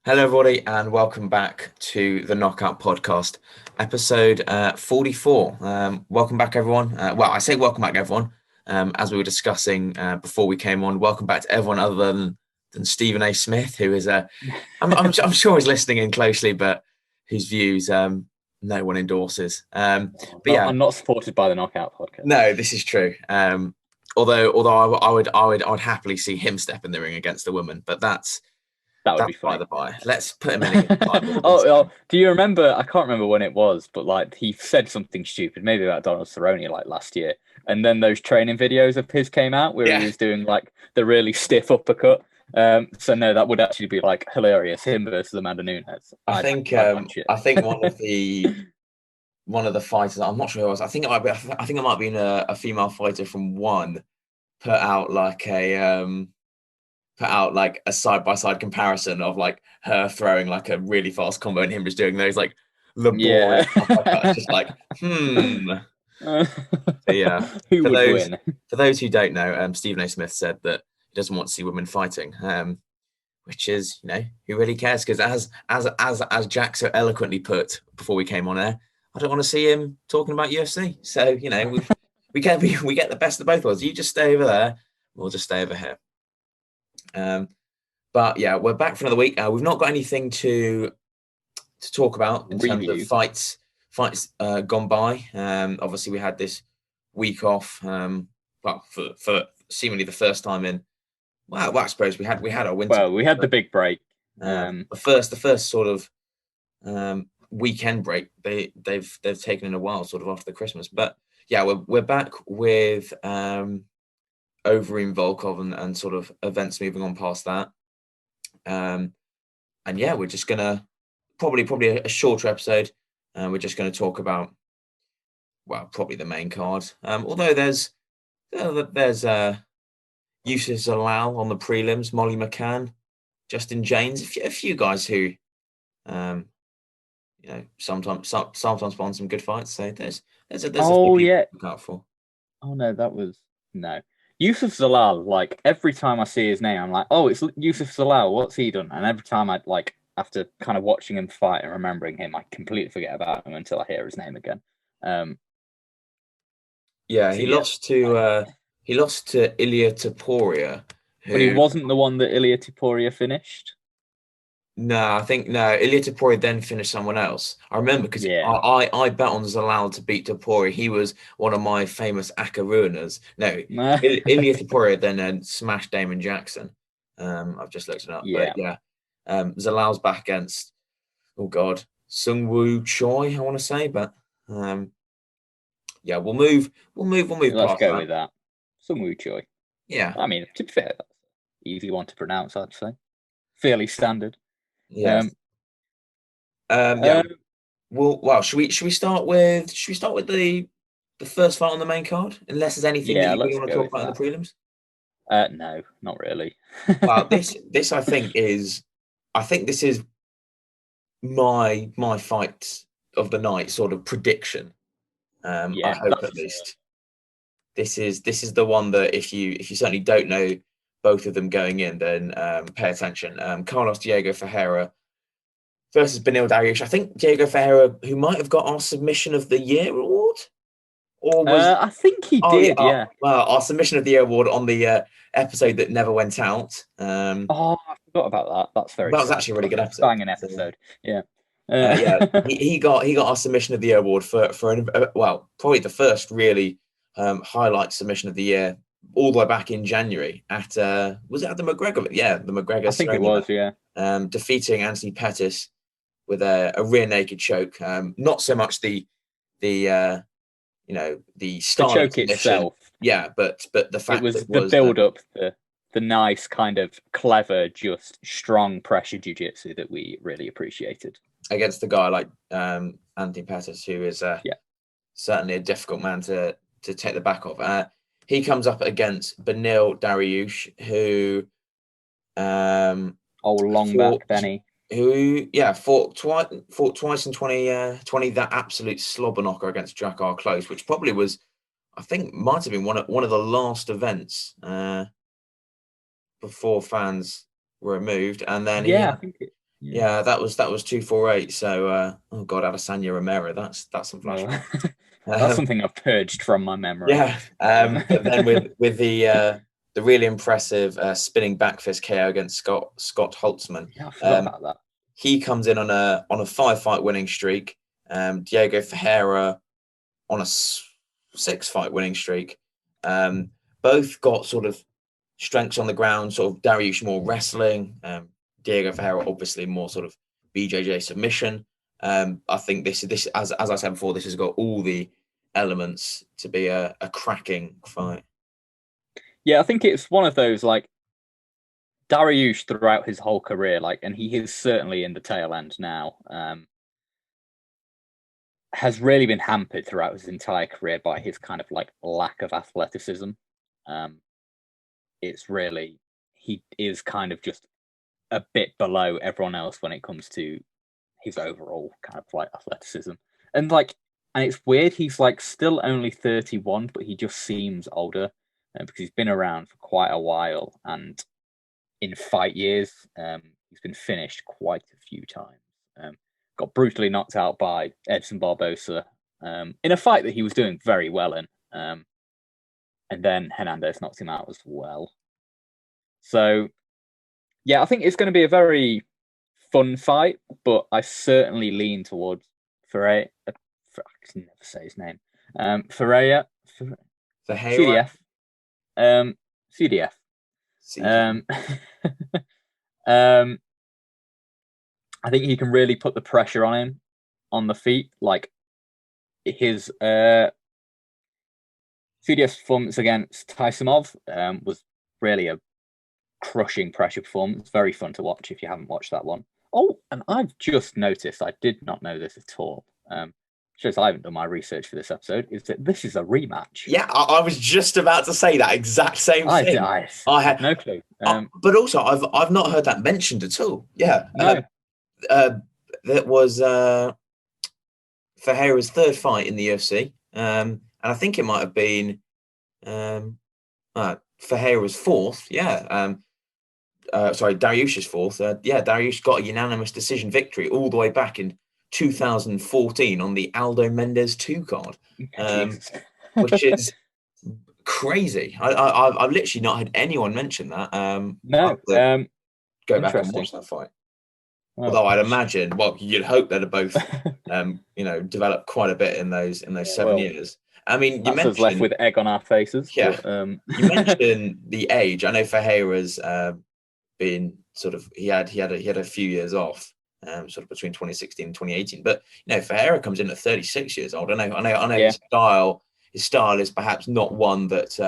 Hello, everybody, and welcome back to the Knockout Podcast, episode 44. Welcome back, everyone. Well, I say welcome back, everyone. As we were discussing before we came on, welcome back to everyone other than Stephen A. Smith, who is I'm sure he's listening in closely, but whose views no one endorses. But yeah, I'm not supported by the Knockout Podcast. no, this is true. Although I would happily see him step in the ring against a woman, but That would be that's by funny. the by. Let's put him in against Cyborg. Oh, do you remember? I can't remember when it was, but like he said something stupid, maybe about Donald Cerrone, like last year, and then those training videos of his came out where Yeah. he was doing like the really stiff uppercut. So no, that would actually be like hilarious. Him versus Amanda Nunes. I think one of the fighters. I'm not sure who it was. I think it might be a female fighter from One put out like a side by side comparison of like her throwing like a really fast combo and him just doing those like laborious uppercuts. Just like So yeah, Who would win? For those who don't know, Stephen A. Smith said that he doesn't want to see women fighting, which is, who really cares? Because as Jack so eloquently put before we came on air, I don't want to see him talking about UFC. So we get the best of both worlds. You just stay over there, we'll just stay over here. But yeah, we're back for another week. We've not got anything to talk about in terms of fights gone by. Obviously, we had this week off. For seemingly the first time in. Well, I suppose we had our winter. Well, we had the big break. The first sort of weekend break they've taken in a while, sort of after the Christmas. But yeah, we're back with Overeem, Volkov, and sort of events moving on past that. And yeah, we're just gonna probably a shorter episode. We're just going to talk about, well, probably the main card. Although there's Yusuf Zalal on the prelims, Molly McCann, Justin James, a few guys who, sometimes spawn some good fights. So there's a few people to look out for. Oh no, no. Yusuf Zalal, like every time I see his name, I'm like, oh, it's Yusuf Zalal. What's he done? And every time I like, after kind of watching him fight and remembering him, I completely forget about him until I hear his name again. He lost to Ilia Topuria. But he wasn't the one that Ilia Topuria finished. No, I think Ilia Topuria then finished someone else. I remember because I bet on Zalal to beat Topuria. He was one of my famous Aka ruiners. No, Ilia Topuria then smashed Damon Jackson. I've just looked it up. Yeah. But yeah, Zalal's back against Sung Woo Choi, I want to say, but yeah, we'll move Let's go with that. Sung Woo Choi. Yeah. I mean, to be fair, that's an easy one to pronounce, I'd say. Fairly standard. Yeah. Well, should we start with the first fight on the main card? Unless there's anything that you really want to talk about in the prelims? No, not really. Well, this I think this is my fight of the night sort of prediction. I hope at least. This is the one that if you certainly don't know both of them going in, then pay attention. Carlos Diego Ferreira versus Beneil Dariush. I think Diego Ferreira, who might have got our Submission of the Year award, or was I think he did. Yeah. Well, our Submission of the Year award on the episode that never went out. I forgot about that. That's very. That was actually a really good episode. Banging episode. Yeah. He got our Submission of the Year award for probably the first really highlight Submission of the Year all the way back in January at was it at the McGregor? Yeah, the McGregor. I think it was. Yeah. Defeating Anthony Pettis with a rear naked choke. Not so much the choke itself. Yeah, but the fact it was the build up, the nice kind of clever, just strong pressure jiu-jitsu that we really appreciated against the guy like Anthony Pettis, who is certainly a difficult man to take the back of. He comes up against Beneil Dariush, who long back Benny, who fought twice in 2020, that absolute slobber knocker against Jack R. Close, which probably was, I think, might have been one of the last events before fans were removed, and then Yeah, that was 248. So, oh God, Adesanya Romero. That's some Well, flashbacks. that's Um, something I've purged from my memory. yeah. But then with the really impressive spinning back fist KO against Scott Holtzman. Yeah, I forgot about that. He comes in on a 5-fight winning streak. Diego Ferreira on a 6-fight winning streak. Both got sort of strengths on the ground, sort of Dariush more wrestling, Diego Ferreira obviously more sort of BJJ submission. I think this as I said before, this has got all the elements to be a cracking fight. Yeah, I think it's one of those like Dariush throughout his whole career, like, and he is certainly in the tail end now. Has really been hampered throughout his entire career by his kind of like lack of athleticism. It's really he is kind of just a bit below everyone else when it comes to his overall kind of like athleticism. And it's weird, he's like still only 31, but he just seems older because he's been around for quite a while. And in fight years, he's been finished quite a few times. Got brutally knocked out by Edson Barbosa in a fight that he was doing very well in. And then Hernandez knocked him out as well. So, yeah, I think it's going to be a very fun fight, but I certainly lean towards Ferreira. I can never say his name. Ferreira. CDF. CDF. I think he can really put the pressure on him on the feet. Like his CDF's performance against Taisimov was really a crushing pressure performance. Very fun to watch if you haven't watched that one. Oh, and I've just noticed, I did not know this at all. Shows I haven't done my research for this episode, is that this is a rematch. Yeah, I was just about to say that exact same thing. I had no clue. But also, I've not heard that mentioned at all. Yeah. No. That was Ferreira's third fight in the UFC. And I think it might have been Ferreira's fourth. Yeah. Sorry, Dariush's fourth. Dariush got a unanimous decision victory all the way back in 2014 on the Aldo Mendez 2 card, which is crazy. I've literally not had anyone mention that. No, go back and watch that fight. Well, although I'd imagine, you'd hope they'd have both, developed quite a bit in those 7 years. I mean, you mentioned left with egg on our faces. Yeah, but, you mentioned the age. I know Ferreira's been sort of he had a few years off, sort of between 2016 and 2018. But Ferreira comes in at 36 years old. I know yeah. his style is perhaps not one that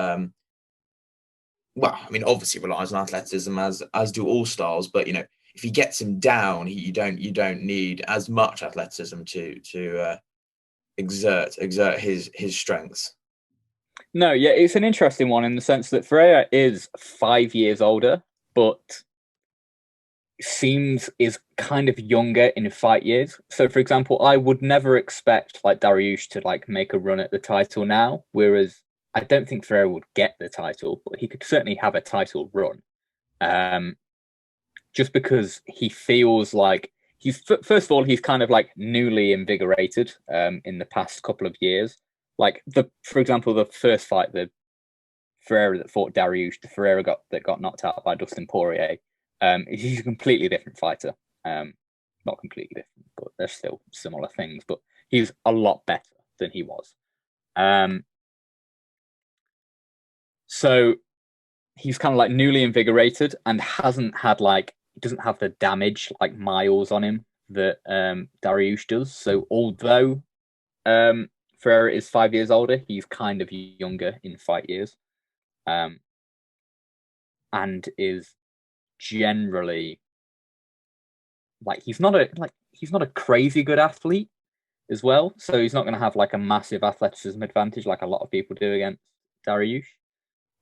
obviously relies on athleticism as do all styles, but if he gets him down, you don't need as much athleticism to exert his strengths. No, yeah, it's an interesting one in the sense that Ferreira is 5 years older, but is kind of younger in fight years. So, for example, I would never expect Dariush to make a run at the title now, whereas I don't think Ferreira would get the title, but he could certainly have a title run. Just because he feels like first of all, he's kind of newly invigorated in the past couple of years. For example, the first fight, the Ferreira that fought Dariush, the Ferreira that got knocked out by Dustin Poirier. He's a completely different fighter. Not completely different, but there's still similar things. But he's a lot better than he was. So he's kind of newly invigorated and hasn't had doesn't have the damage miles on him that Dariush does. So although Ferreira is 5 years older, he's kind of younger in fight years, and is generally he's not a crazy good athlete as well. So he's not going to have a massive athleticism advantage like a lot of people do against Dariush.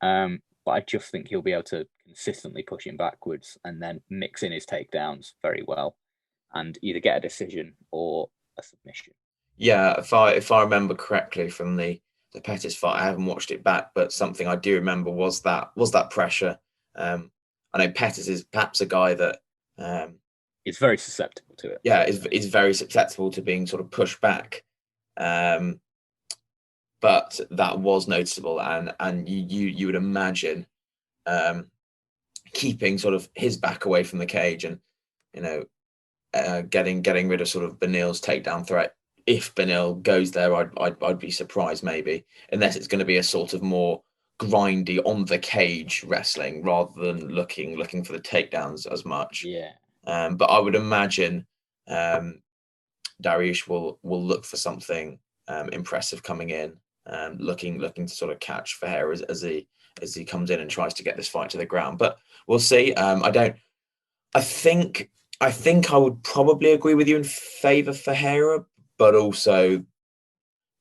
But I just think he'll be able to consistently push him backwards and then mix in his takedowns very well and either get a decision or a submission. Yeah, if I remember correctly from the Pettis fight, I haven't watched it back, but something I do remember was that pressure. I know Pettis is perhaps a guy that It's very susceptible to it. Yeah, is very susceptible to being sort of pushed back. But that was noticeable, and you would imagine keeping sort of his back away from the cage, and getting rid of sort of Benil's takedown threat. If Benil goes there, I'd be surprised maybe, unless it's going to be a sort of more grindy on the cage wrestling rather than looking for the takedowns as much. Yeah. But I would imagine Dariush will look for something impressive coming in, looking to sort of catch Ferreira as he comes in and tries to get this fight to the ground. But we'll see. I think I would probably agree with you in favour of Ferreira, but also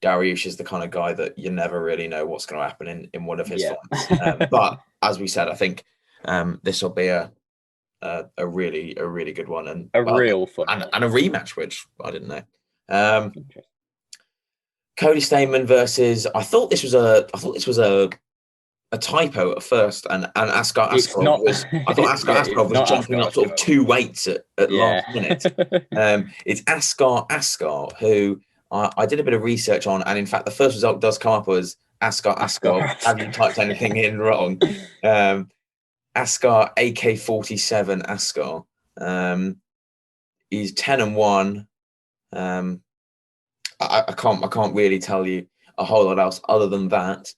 Dariush is the kind of guy that you never really know what's going to happen in one of his fights. But as we said, I think this will be a really good one, and real fun and a rematch, which I didn't know. Cody Stamann versus. I thought this was a typo at first, and Askar Askarov was. I thought Askar Askarov was jumping up sort of 2 weights at last minute. It's Askar, who I did a bit of research on, and in fact, the first result does come up as Askar Askarov. Haven't typed anything in wrong. Askar AK-47 Askar. He's 10-1. I can't really tell you a whole lot else other than that.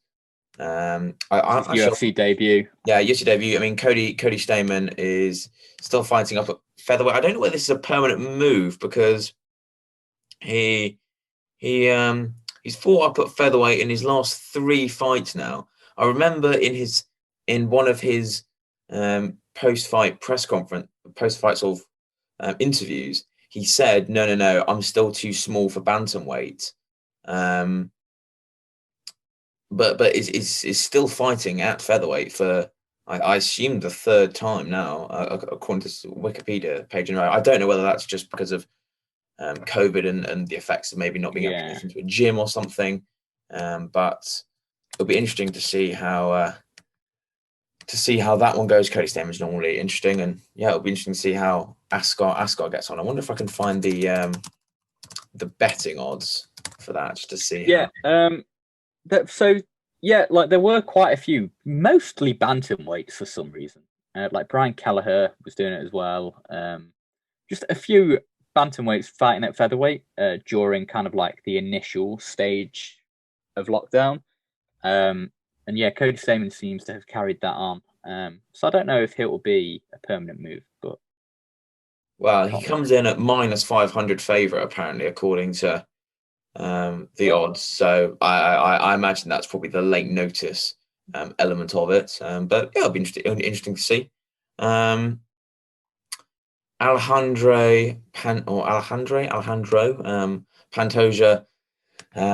UFC debut. Yeah, UFC debut. I mean, Cody Stamann is still fighting up at featherweight. I don't know whether this is a permanent move, because he's fought up at featherweight in his last 3 fights now. I remember in one of his post-fight press conference, post-fight sort of interviews, he said, no, I'm still too small for bantamweight. But is still fighting at featherweight for, I assume, the 3rd time now, according to Wikipedia page in a row. I don't know whether that's just because of COVID and the effects of maybe not being able to get into a gym or something. But it'll be interesting to see how that one goes. Cody Stamann's normally interesting, and yeah, it'll be interesting to see how Askar gets on. I wonder if I can find the betting odds for that, just to see. Like there were quite a few, mostly bantamweights for some reason. Like Brian Kelleher was doing it as well. Just a few bantamweights fighting at featherweight during kind of like the initial stage of lockdown. And yeah, Cody Stamann seems to have carried that on. So I don't know if it will be a permanent move, but he comes in at -500 favourite apparently, according to the odds. So I imagine that's probably the late notice element of it. But yeah, it'll be interesting to see. Alejandro Pantoja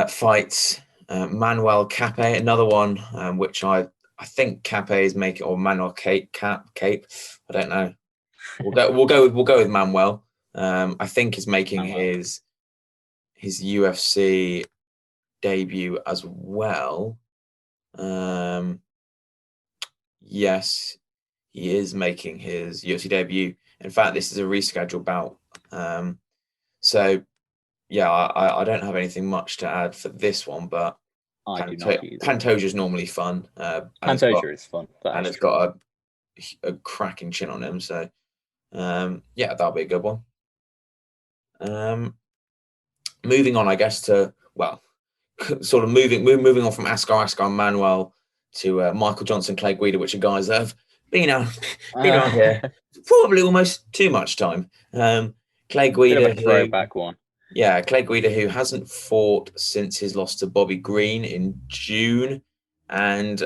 fights Manuel Cape, another one which I think Cape is making, or Manuel Cape. I don't know. We'll go with Manuel. I think is making his UFC debut as well. Yes, he is making his UFC debut. In fact, this is a rescheduled bout. So yeah, I don't have anything much to add for this one, but Pantoja is normally fun. Pantoja is fun, and it's got a cracking chin on him. So yeah, that'll be a good one. Moving on, I guess, to sort of moving on from Askar and Manuel to Michael Johnson, Clay Guida, which are guys that have been out here probably almost too much time. Clay Guida, bit of a throwback one. Yeah, Clay Guida, who hasn't fought since his loss to Bobby Green in June, and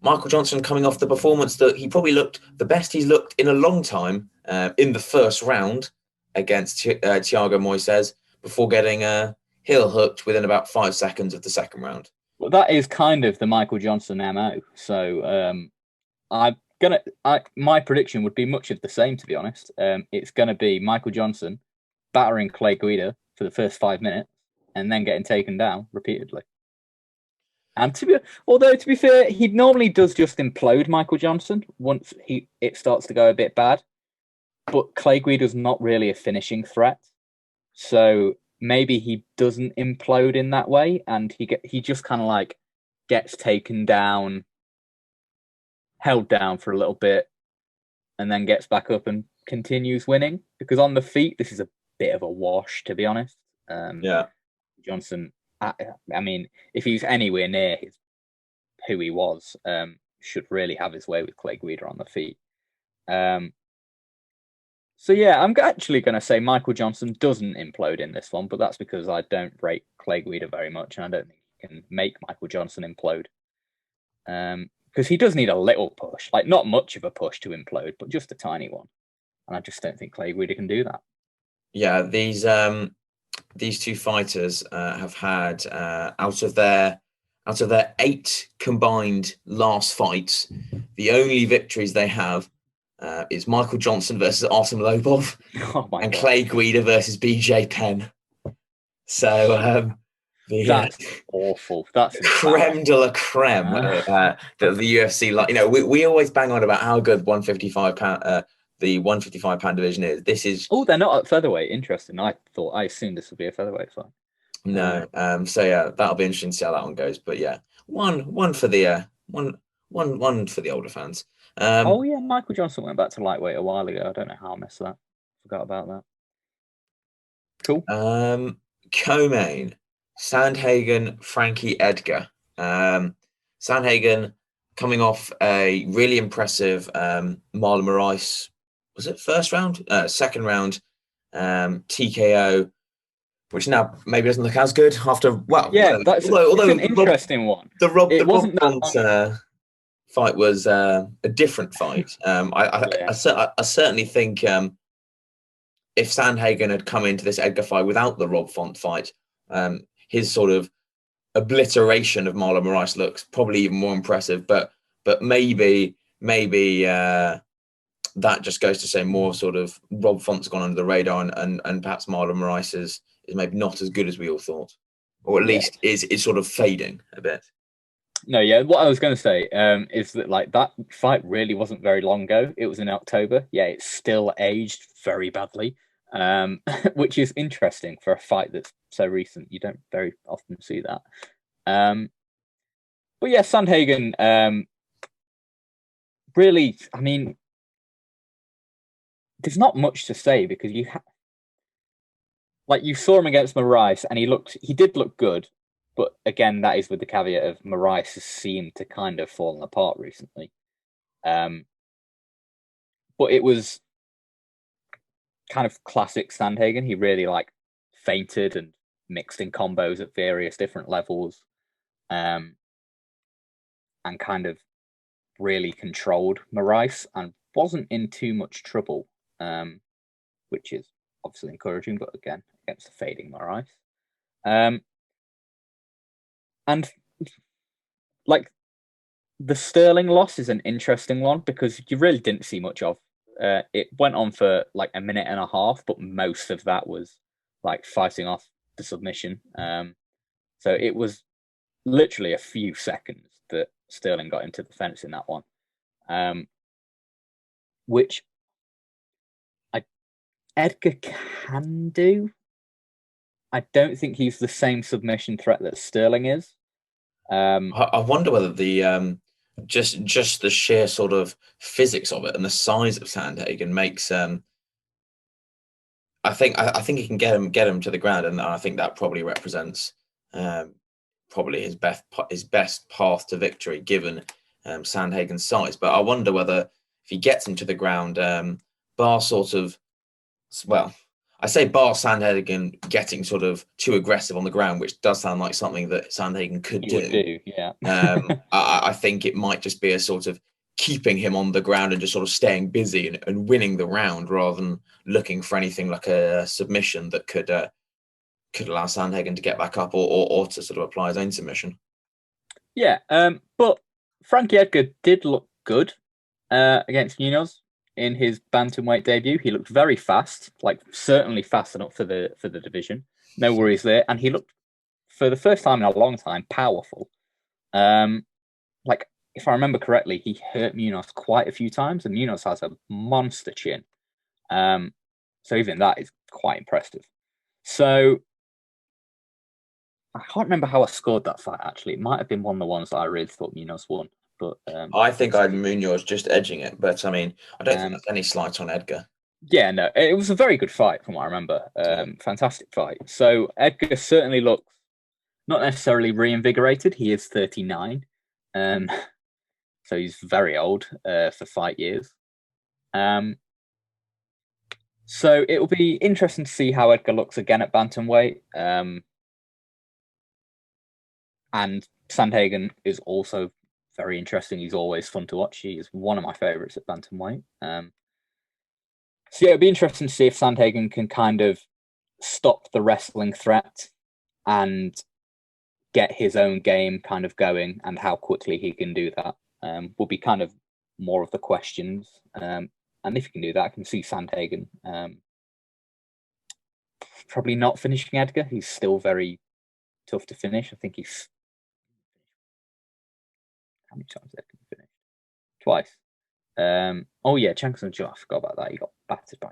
Michael Johnson coming off the performance that he probably looked the best he's looked in a long time in the first round against Thiago Moises, before getting heel hooked within about 5 seconds of the second round. Well, that is kind of the Michael Johnson MO. So my prediction would be much of the same, to be honest. It's gonna be Michael Johnson battering Clay Guida for the first 5 minutes and then getting taken down repeatedly. And to be fair, he normally does just implode Michael Johnson once it starts to go a bit bad. but Clay Guida's not really a finishing threat, so maybe he doesn't implode in that way, and he just kind of like gets taken down, held down for a little bit, and then gets back up and continues winning. Because on the feet, this is a bit of a wash, to be honest. Yeah. Johnson, I mean, if he's anywhere near who he was, should really have his way with Clay Guida on the feet. So yeah, I'm actually going to say Michael Johnson doesn't implode in this one, but that's because I don't rate Clay Guida very much, and I don't think he can make Michael Johnson implode. Because he does need a little push, like not much of a push to implode, but just a tiny one. And I just don't think Clay Guida can do that. Yeah, these two fighters have had out of their 8 combined last fights, the only victories they have is Michael Johnson versus Artem Lobov and God. Clay Guida versus BJ Penn. So that's awful. That's creme de la creme that the UFC, like, you know, we always bang on about how good 155 pound the 155 pound division is. This is they're not at featherweight. Interesting. I assumed this would be a featherweight fight. No, so yeah, that'll be interesting to see how that one goes. But yeah, one for the one for the older fans. Oh yeah, Michael Johnson went back to lightweight a while ago. I don't know how I missed that. Forgot about that. Cool. Co-main, Sandhagen, Frankie Edgar. Sandhagen coming off a really impressive Marlon Moraes. Was it first round? Second round TKO. Which now maybe doesn't look as good after. Well, yeah, although an interesting one. The Rob fight was a different fight. I certainly think if Sandhagen had come into this Edgar fight without the Rob Font fight, his sort of obliteration of Marlon Moraes looks probably even more impressive. But maybe that just goes to say more sort of Rob Font's gone under the radar, and perhaps Marlon Moraes is maybe not as good as we all thought, or at least is sort of fading a bit. No, yeah. What I was going to say is that like that fight really wasn't very long ago. It was in October. Yeah, it's still aged very badly, which is interesting for a fight that's so recent. You don't very often see that. But yeah, Sandhagen, really, I mean, there's not much to say because you saw him against Moraes and he did look good, but again, that is with the caveat of Moraes has seemed to kind of fallen apart recently. But it was kind of classic Sandhagen. He really like feinted and mixed in combos at various different levels, and kind of really controlled Moraes and wasn't in too much trouble, which is obviously encouraging, but again, against the fading Moraes. And like the Sterling loss is an interesting one because you really didn't see much of. It went on for like a minute and a half, but most of that was like fighting off the submission. So it was literally a few seconds that Sterling got into the fence in that one, which Edgar can do. I don't think he's the same submission threat that Sterling is. I wonder whether the just the sheer sort of physics of it and the size of Sandhagen makes I think he can get him to the ground, and I think that probably represents probably his best path to victory given Sandhagen's size. But I wonder whether if he gets him to the ground, bar sort of, well, I say bar Sandhagen getting sort of too aggressive on the ground, which does sound like something that Sandhagen could do. Yeah. I think it might just be a sort of keeping him on the ground and just sort of staying busy and winning the round rather than looking for anything like a submission that could allow Sandhagen to get back up or to sort of apply his own submission. Yeah, but Frankie Edgar did look good against Munoz in his bantamweight debut. He looked very fast, like certainly fast enough for the division. No worries there, and he looked for the first time in a long time powerful. Like if I remember correctly, he hurt Munoz quite a few times, and Munoz has a monster chin. So even that is quite impressive. So I can't remember how I scored that fight, actually. It might have been one of the ones that I really thought Munoz won. But I think I had Munoz just edging it, but I mean, I don't think that's any slight on Edgar. Yeah, no, it was a very good fight from what I remember. Fantastic fight. So Edgar certainly looks not necessarily reinvigorated. He is 39. So he's very old for fight years. So it will be interesting to see how Edgar looks again at bantamweight. And Sandhagen is also very interesting. He's always fun to watch. He is one of my favorites at bantamweight. So yeah, it'll be interesting to see if Sandhagen can kind of stop the wrestling threat and get his own game kind of going, and how quickly he can do that will be kind of more of the questions. And if he can do that, I can see Sandhagen probably not finishing Edgar. He's still very tough to finish. I think he's... How many times has Edgar finished? Twice. Oh yeah, Chankson Joe, I forgot about that. He got battered by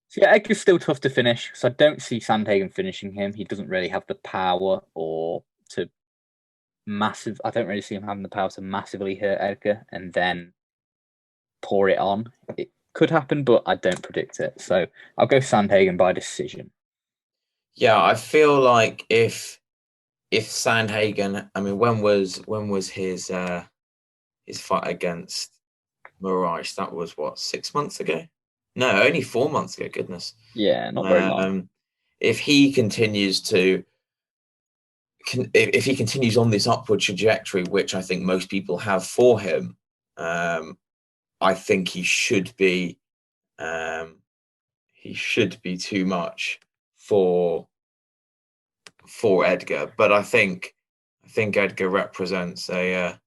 So yeah, Edgar's still tough to finish. So I don't see Sandhagen finishing him. He doesn't really have the power I don't really see him having the power to massively hurt Edgar and then pour it on. It could happen, but I don't predict it. So I'll go Sandhagen by decision. Yeah, I feel like if Sandhagen, I mean, when was his fight against Moraes? That was what, 6 months ago? No, only 4 months ago. Goodness. Yeah, not very long. If he continues if he continues on this upward trajectory, which I think most people have for him, I think he should be too much for Edgar. But I think Edgar represents a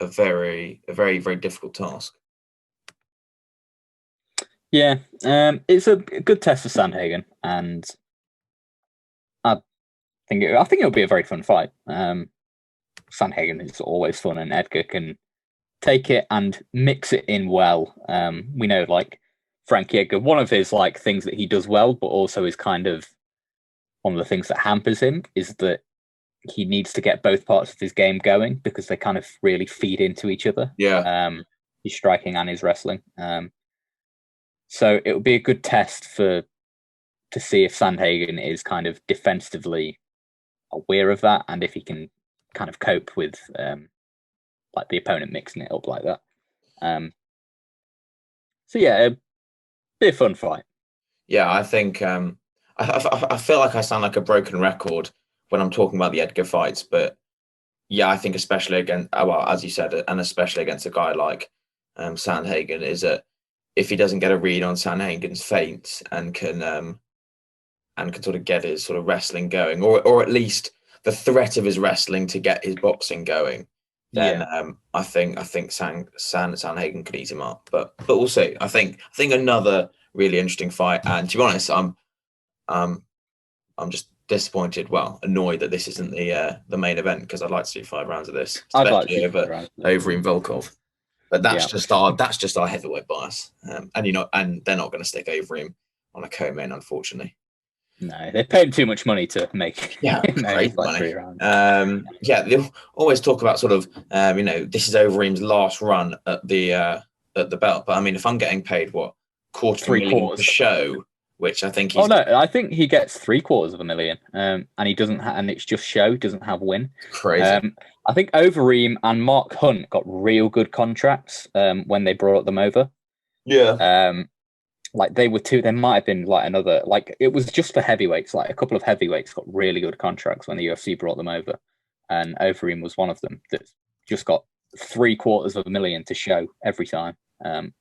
very, very difficult task. Yeah, it's a good test for Sandhagen, and I think it'll be a very fun fight. Sandhagen is always fun, and Edgar can take it and mix it in well. We know, like, Frankie Edgar, one of his like things that he does well, but also is kind of one of the things that hampers him, is that he needs to get both parts of his game going because they kind of really feed into each other. Yeah. His striking and his wrestling. So it will be a good test to see if Sandhagen is kind of defensively aware of that, and if he can kind of cope with like the opponent mixing it up like that. So yeah, it'll be a fun fight. Yeah, I think I feel like I sound like a broken record when I'm talking about the Edgar fights, but yeah, I think especially against, well, as you said, and especially against a guy like Sandhagen, is that if he doesn't get a read on Sandhagen's feints and can sort of get his sort of wrestling going, or at least the threat of his wrestling to get his boxing going, then I think Sandhagen could eat him up. But we'll see. I think another really interesting fight. And to be honest, I'm just disappointed, well, annoyed that this isn't the main event, because I'd like to see 5 rounds of this, especially over Overeem Volkov. But that's just our heavyweight bias, and and they're not going to stick Overeem on a co-main, unfortunately. No, they paid him too much money to make great money. 3 rounds. They'll always talk about sort of this is Overeem's last run at the belt, but I mean, if I'm getting paid what, $250,000 per show, which I think he's... I think he gets $750,000, and he doesn't, and it's just show, he doesn't have win. Crazy. I think Overeem and Mark Hunt got real good contracts when they brought them over. Yeah. Like they were two, there might have been like another, like it was just for heavyweights, like a couple of heavyweights got really good contracts when the UFC brought them over. And Overeem was one of them that just got $750,000 to show every time.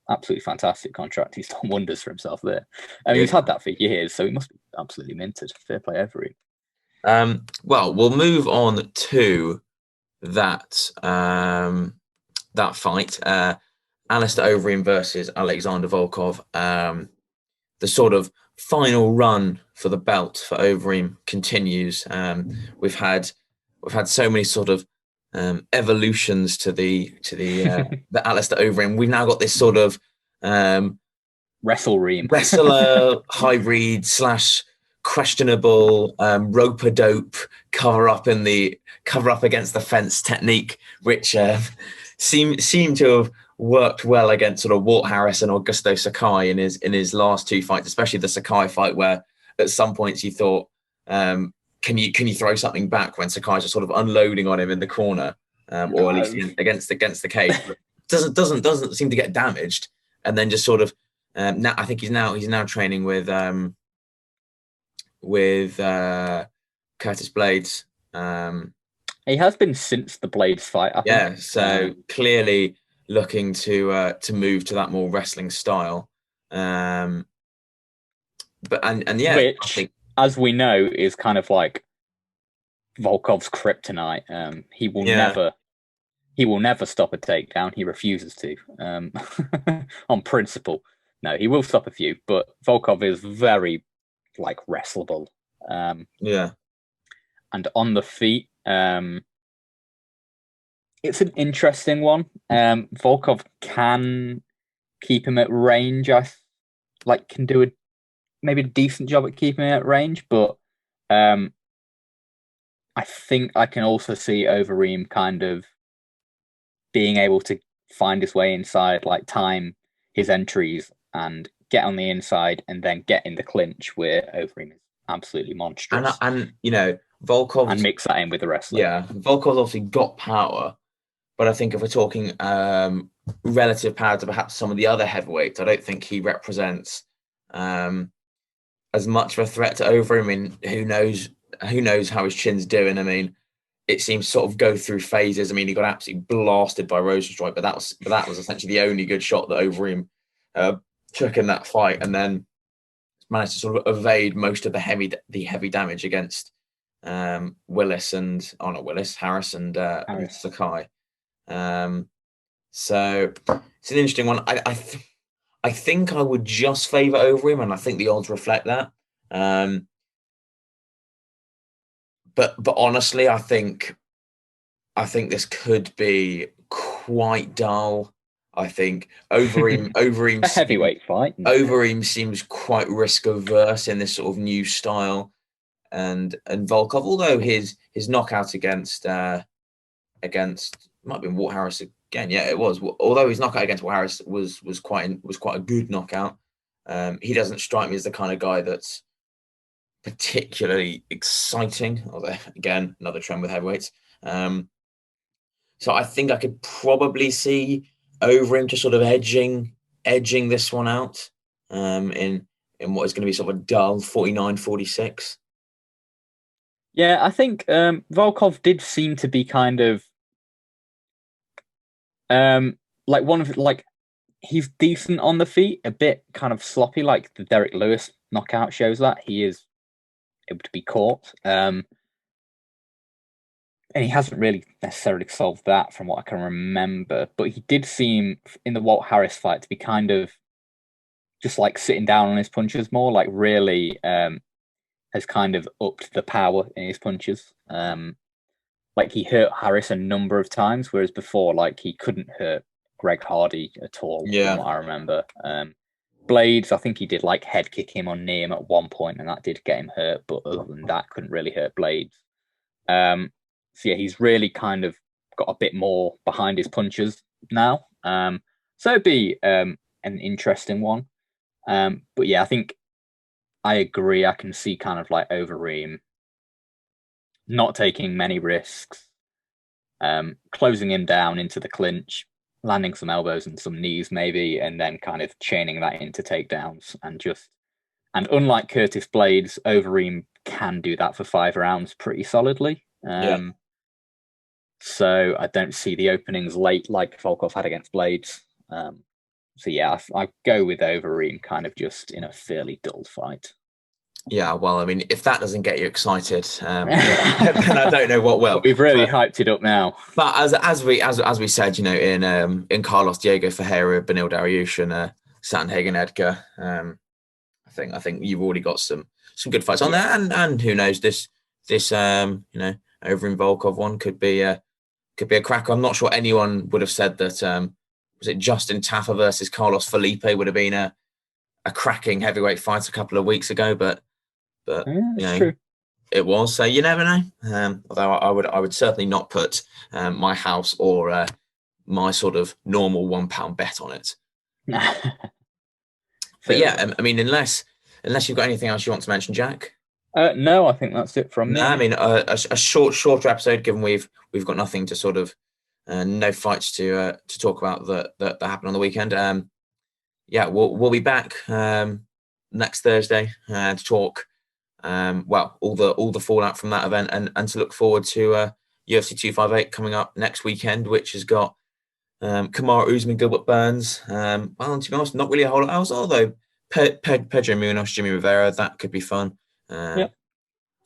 Absolutely fantastic contract. He's done wonders for himself there. I mean, he's had that for years, so he must be absolutely minted. Fair play, Overeem. Well, we'll move on to that that fight. Alistair Overeem versus Alexander Volkov. The sort of final run for the belt for Overeem continues. We've had so many sort of evolutions to the Alistair Overeem. We've now got this sort of wrestler hybrid / questionable rope a dope cover up against the fence technique, which seem to have worked well against sort of Walt Harris and Augusto Sakai in his last 2 fights, especially the Sakai fight, where at some points you thought, can you throw something back when Sakai's just sort of unloading on him in the corner, or at least against the cage. doesn't seem to get damaged, and then just sort of now I think he's now training with Curtis Blades. He has been since the Blades fight, I think. Yeah, so clearly looking to move to that more wrestling style. But yeah, which, I think, as we know, is kind of like Volkov's kryptonite. He will never stop a takedown. He refuses to, on principle. No, he will stop a few, but Volkov is very like wrestleable. And on the feet, it's an interesting one. Volkov can keep him at range. Can do maybe a decent job at keeping him at range, but I think I can also see Overeem kind of being able to find his way inside, like time his entries and get on the inside and then get in the clinch, where Overeem is absolutely monstrous. And Volkov, and mix that in with the wrestling. Yeah, Volkov's obviously got power, but I think if we're talking relative power to perhaps some of the other heavyweights, I don't think he represents as much of a threat to Overeem. I mean, who knows how his chin's doing? I mean, it seems sort of go through phases. I mean, he got absolutely blasted by Rosenstrike, but that was essentially the only good shot that Overeem took in that fight, and then managed to sort of evade most of the heavy damage against Harris and Sakai. So it's an interesting one. I think I would just favour Overeem, and I think the odds reflect that. But honestly, I think this could be quite dull. I think Overeem a heavyweight fight. Overeem seems quite risk averse in this sort of new style, and Volkov, although his knockout against might have been Walt Harris again. Yeah, it was. Although his knockout against Walt Harris was quite a good knockout. He doesn't strike me as the kind of guy that's particularly exciting. Although again, another trend with heavyweights. So I think I could probably see Overeem just sort of edging this one out in what is going to be sort of a dull 49-46. Yeah, I think Volkov did seem to be kind of he's decent on the feet, a bit kind of sloppy, like the Derek Lewis knockout shows that he is able to be caught. And he hasn't really necessarily solved that from what I can remember, but he did seem in the Walt Harris fight to be kind of just like sitting down on his punches more, like really has kind of upped the power in his punches. Like he hurt Harris a number of times, whereas before, like he couldn't hurt Greg Hardy at all, from what I remember. Blades, I think he did like head kick him or knee him at one point, and that did get him hurt, but other than that, couldn't really hurt Blades. So yeah, he's really kind of got a bit more behind his punches now. So it'd be an interesting one. But yeah, I think I agree. I can see kind of like Overeem not taking many risks, closing him down into the clinch, landing some elbows and some knees maybe, and then kind of chaining that into takedowns. And unlike Curtis Blades, Overeem can do that for 5 rounds pretty solidly. So I don't see the openings late like Volkov had against Blades. So yeah, I go with Overeem kind of just in a fairly dull fight. Yeah, well, I mean, if that doesn't get you excited, then I don't know what will. We've really hyped it up now. But as we said, in Carlos Diego Ferreira, Benil Dariush, and Sandhagen Edgar, I think you've already got some good fights on there, and who knows, this Overeem Volkov one could be could be a cracker. I'm not sure anyone would have said that. Was it Justin Taffa versus Carlos Felipe would have been a cracking heavyweight fight a couple of weeks ago, but Yeah, you it's know, true. it was. So you never know. Although I would certainly not put my house or my sort of normal £1 bet on it. But yeah, I mean, unless you've got anything else you want to mention, Jack. No, I think that's it from me. No, I mean a shorter episode, given we've got nothing to sort of no fights to talk about that happened on the weekend. Yeah, we'll be back next Thursday to talk. Well, all the fallout from that event, and to look forward to UFC 258 coming up next weekend, which has got Kamaru Usman, Gilbert Burns. Well, to be honest, not really a whole lot else. Although Pedro Munoz, Jimmy Rivera, that could be fun. Yeah.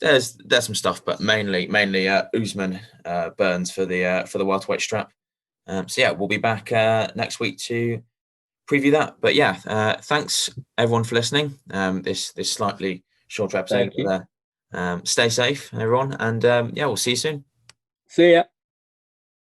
There's some stuff, but mainly Usman, Burns for the welterweight strap. So yeah, we'll be back next week to preview that. But yeah, thanks everyone for listening. This slightly shorter episode. Thank you. Stay safe, everyone, and yeah, we'll see you soon. See ya.